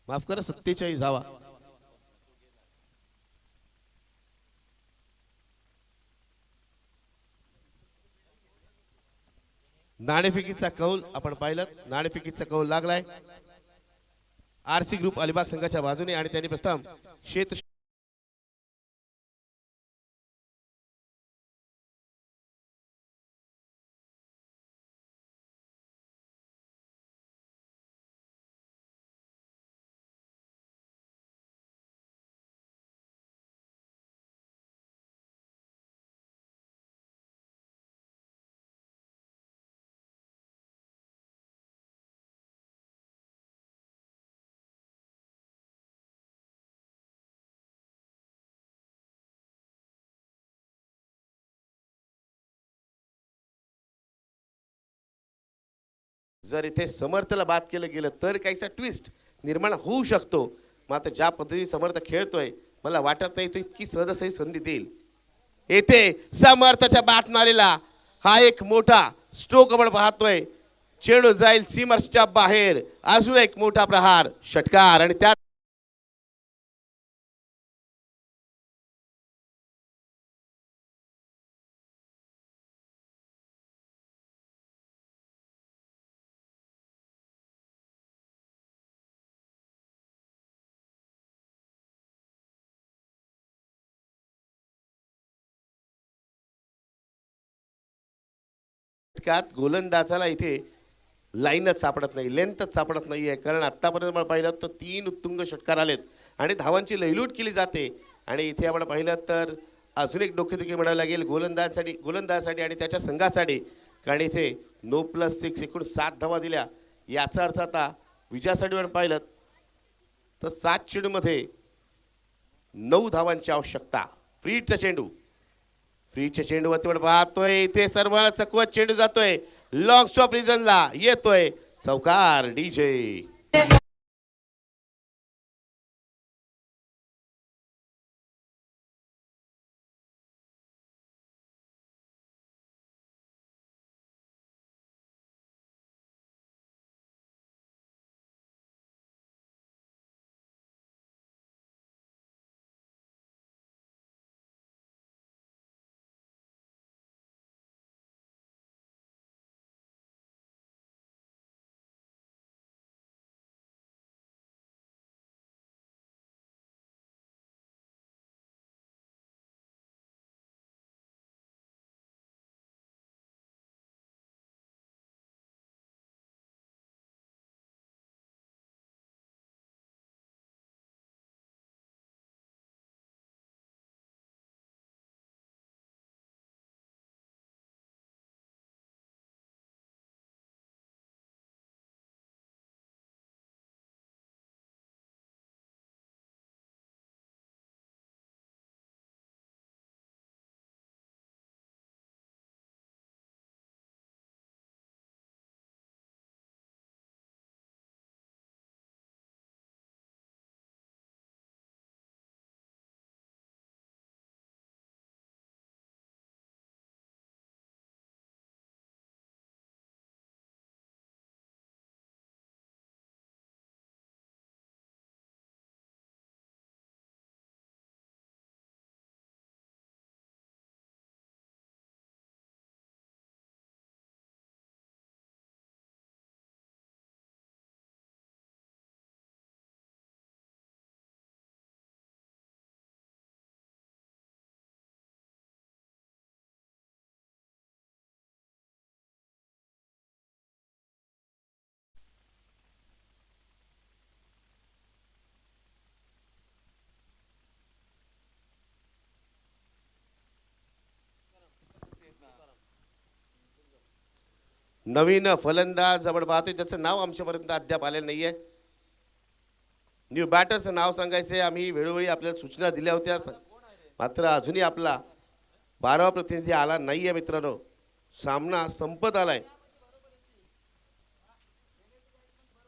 माफ करा 47 धावा. नाणेफेकीचा कौल आपण पाहिलं. नाणेफेकीचा कौल लागलाय आरसी ग्रुप अलिबाग संघाच्या बाजूने आणि त्यांनी प्रथम क्षेत्र जर इथे समर्थला बाद केलं गेलं तर काहीसा ट्विस्ट निर्माण होऊ शकतो. मात्र ज्या पद्धतीने समर्थ खेळतोय मला वाटत नाही तो इतकी सहजासहजी संधी देईल. येथे समर्थच्या बॅट मारेला हा एक मोठा स्ट्रोक आपण पाहतोय. चेंडू जाईल सीमारेषेच्या बाहेर. अजून एक मोठा प्रहार, षटकार आणि त्या गोलंदाजाला इथे लाईनच सापडत नाही, लेंथच सापडत नाहीये. कारण आतापर्यंत आपण पाहिलं तर 3 उत्तुंग षटकार आलेत आणि धावांची लयलूट केली जाते. आणि इथे आपण पाहिलं तर अजून एक डोकेदुखी म्हणावं लागेल गोलंदाजासाठी आणि त्याच्या संघासाठी. कारण इथे 9+6 एकूण 7 धावा दिल्या. याचा अर्थ आता विजयासाठी आपण पाहिलं तर 7 चेंडूमध्ये 9 धावांची आवश्यकता. फ्रीडचा चेंडू फ्रीच्या चेंडूवरती पण पाहतोय इथे सर्वांना चकवत चेंडू जातोय लॉंग स्टॉप रिजनला येतोय चौकार डीजे. नवीन फलंदाज आपण पाहतोय त्याचं नाव आमच्यापर्यंत अद्याप आलेलं नाहीये. न्यू बॅटरचं नाव सांगायचंय आम्ही वेळोवेळी आपल्याला सूचना दिल्या होत्या मात्र अजूनही आपला 12वा प्रतिनिधी आला नाहीये मित्रांनो. सामना संपत आलाय.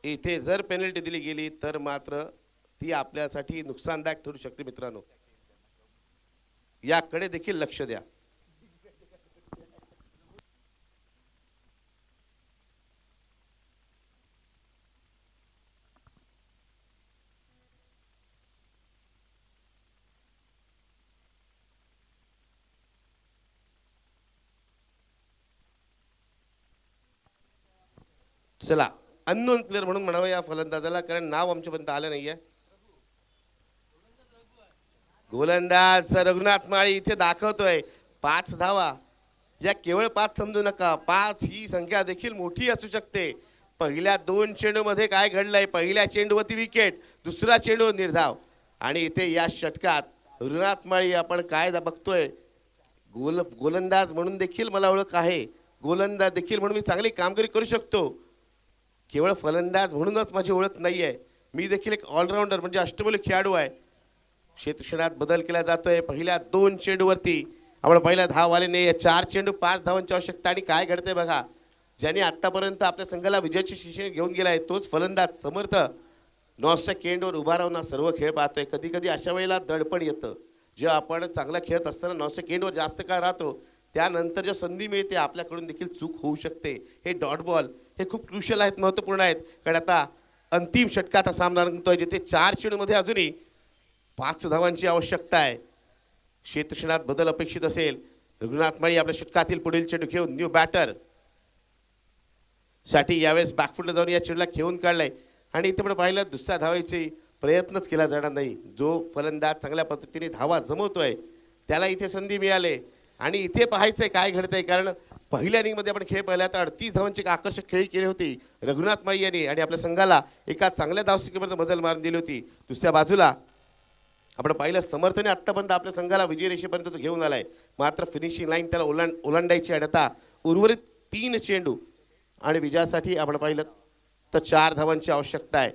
इथे जर पेनल्टी दिली गेली तर मात्र ती आपल्यासाठी नुकसानदायक ठरू शकते मित्रांनो. याकडे देखील लक्ष द्या. चला अननोन प्लेअर म्हणून म्हणावं या फलंदाजाला कारण नाव आमच्यापर्यंत आलं नाहीये. गोलंदाज रघुनाथ माळी इथे दाखवतोय 5 धावा. या केवळ 5 समजू नका 5 ही संख्या देखील मोठी असू शकते. पहिल्या 2 चेंडूमध्ये काय घडलंय पहिल्या चेंडूवरती विकेट दुसरा चेंडू निर्धाव आणि इथे या षटकात रघुनाथ माळी आपण काय बघतोय गोलंदाज म्हणून देखील मला ओळख आहे. गोलंदाज देखील म्हणून मी चांगली कामगिरी करू शकतो. केवळ फलंदाज म्हणूनच माझी ओळख नाही आहे. मी देखील एक ऑलराऊंडर म्हणजे अष्टपैलू खेळाडू आहे. क्षेत्रक्षणात बदल केला जातोय. पहिल्या 2 चेंडूवरती आपण पहिल्या धाव आले नाही. 4 चेंडू 5 धावांची आवश्यकता आणि काय घडते बघा. ज्याने आतापर्यंत आपल्या संघाला विजयाची शिशी घेऊन गेलाय तोच फलंदाज समर्थ नॉसच्या केंडवर उभा राहून सर्व खेळ पाहतोय. कधी कधी अशा वेळेला दडपण येतं. जेव्हा आपण चांगला खेळत असताना नॉसच्या केंडवर जास्त काळ राहतो त्यानंतर ज्या संधी मिळते आपल्याकडून देखील चूक होऊ शकते. हे डॉट बॉल हे खूप क्रुशियल आहेत महत्त्वपूर्ण आहेत. कारण आता अंतिम षटकात हा सामना रंगतोय जिथे 4 चेंडूमध्ये अजूनही 5 धावांची आवश्यकता आहे. क्षेत्रक्षणात बदल अपेक्षित असेल. रघुनाथ माळी आपल्या षटकातील पुढील चेंडू घेऊन न्यू बॅटर साठी यावेळेस बॅकफुटला जाऊन या चेंडूला खेळून काढलाय आणि इथे पण पाहिलं दुसऱ्या धावायचे प्रयत्नच केला जाणार नाही. जो फलंदाज चांगल्या पद्धतीने धावा जमवतोय त्याला इथे संधी मिळाली आणि इथे पाहायचंय काय घडतंय कारण पहिल्या इनिंगमध्ये आपण खेळ पाहिला तर 38 धावांची आकर्षक खेळी केली होती रघुनाथ माळी यांनी आणि आपल्या संघाला एका चांगल्या धावसंख्येपर्यंत मजल मारून दिली होती. दुसऱ्या बाजूला आपण पाहिलं समर्थने आत्तापर्यंत आपल्या संघाला विजय रेषेपर्यंत तो घेऊन आलाय. मात्र फिनिशिंग लाईन त्याला ओलांडायची आणि आता उर्वरित 3 चेंडू आणि विजयासाठी आपण पाहिलं तर 4 धावांची आवश्यकता आहे.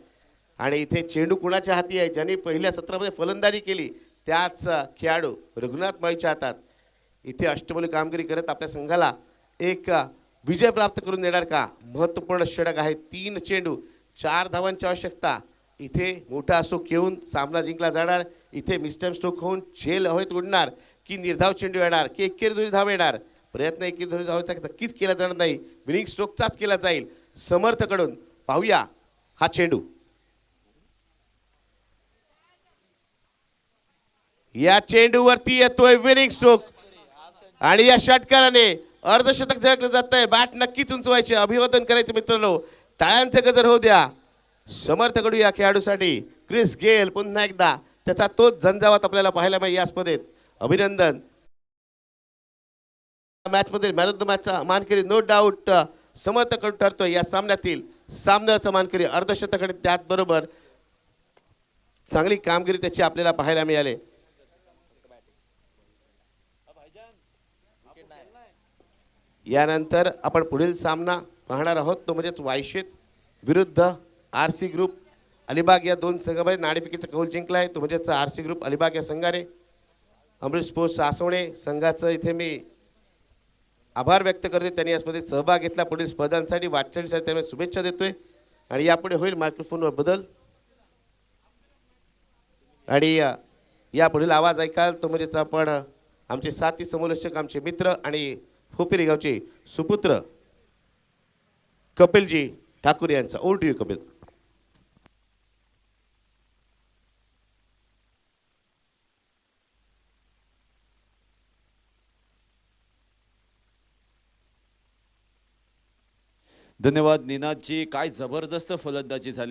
आणि इथे चेंडू कुणाच्या हाती आहे ज्यांनी पहिल्या सत्रामध्ये फलंदाजी केली त्याच खेळाडू रघुनाथ माळीच्या हातात. इथे अष्टमोली कामगिरी करत आपल्या संघाला एक विजय प्राप्त करून देणार का? महत्त्वपूर्ण षटक आहे. 3 चेंडू 4 धावांची आवश्यकता. इथे मोठा स्ट्रोक येऊन सामना जिंकला जाणार. इथे मिस्टर स्ट्रोक होऊन झेल हवेत उडणार की निर्धाव चेंडू येणार की एकेरी धाव येणार? प्रयत्न एकेरी धावेचा नक्कीच केला जाणार नाही, विनिंग स्ट्रोकचाच केला जाईल समर्थकडून. पाहूया हा चेंडू. या चेंडूवरती येतोय विनिंग स्ट्रोक आणि या षटकाराने अर्धशतक झळकलं जात आहे. बॅट नक्कीच उंचवायचे, अभिवादन करायचं मित्रांनो, टाळ्यांचे गजर होऊ द्या समर्थकडू या खेळाडूसाठी. क्रिस गेल पुन्हा एकदा त्याचा तोच झंझावात आपल्याला पाहायला मिळेल या स्पर्धेत. अभिनंदन. मॅच मध्ये मॅन ऑफ द मॅचचा मानकरी नो डाऊट समर्थकडून ठरतोय या सामन्यातील सामन्याचा मानकरी अर्धशतक आणि त्याचबरोबर चांगली कामगिरी त्याची आपल्याला पाहायला मिळाली. यानंतर आपण पुढील सामना पाहणार आहोत तो म्हणजेच वायशेत विरुद्ध आरसी ग्रुप अलिबाग या दोन संघामध्ये नाणेफेकीचा कौल जिंकला आहे तो म्हणजेच आरसी ग्रुप अलिबाग या संघाने. अमृत स्पोर्ट्स सासवणे संघाचं इथे मी आभार व्यक्त करते, त्यांनी या स्पर्धेत सहभाग घेतला. पुढील स्पर्धांसाठी वाटचालीसाठी त्यांना शुभेच्छा देतोय आणि यापुढे होईल मायक्रोफोनवर बदल आणि या पुढील आवाज ऐकाल तो म्हणजेच आपण आमचे साथी समोलक्षक आमचे मित्र आणि होपिरी गावचे सुपुत्र कपिलजी ठाकूर यांचा. Over to you Kapil. धन्यवाद निनादजी, काय जबरदस्त फलंदाजी झाली.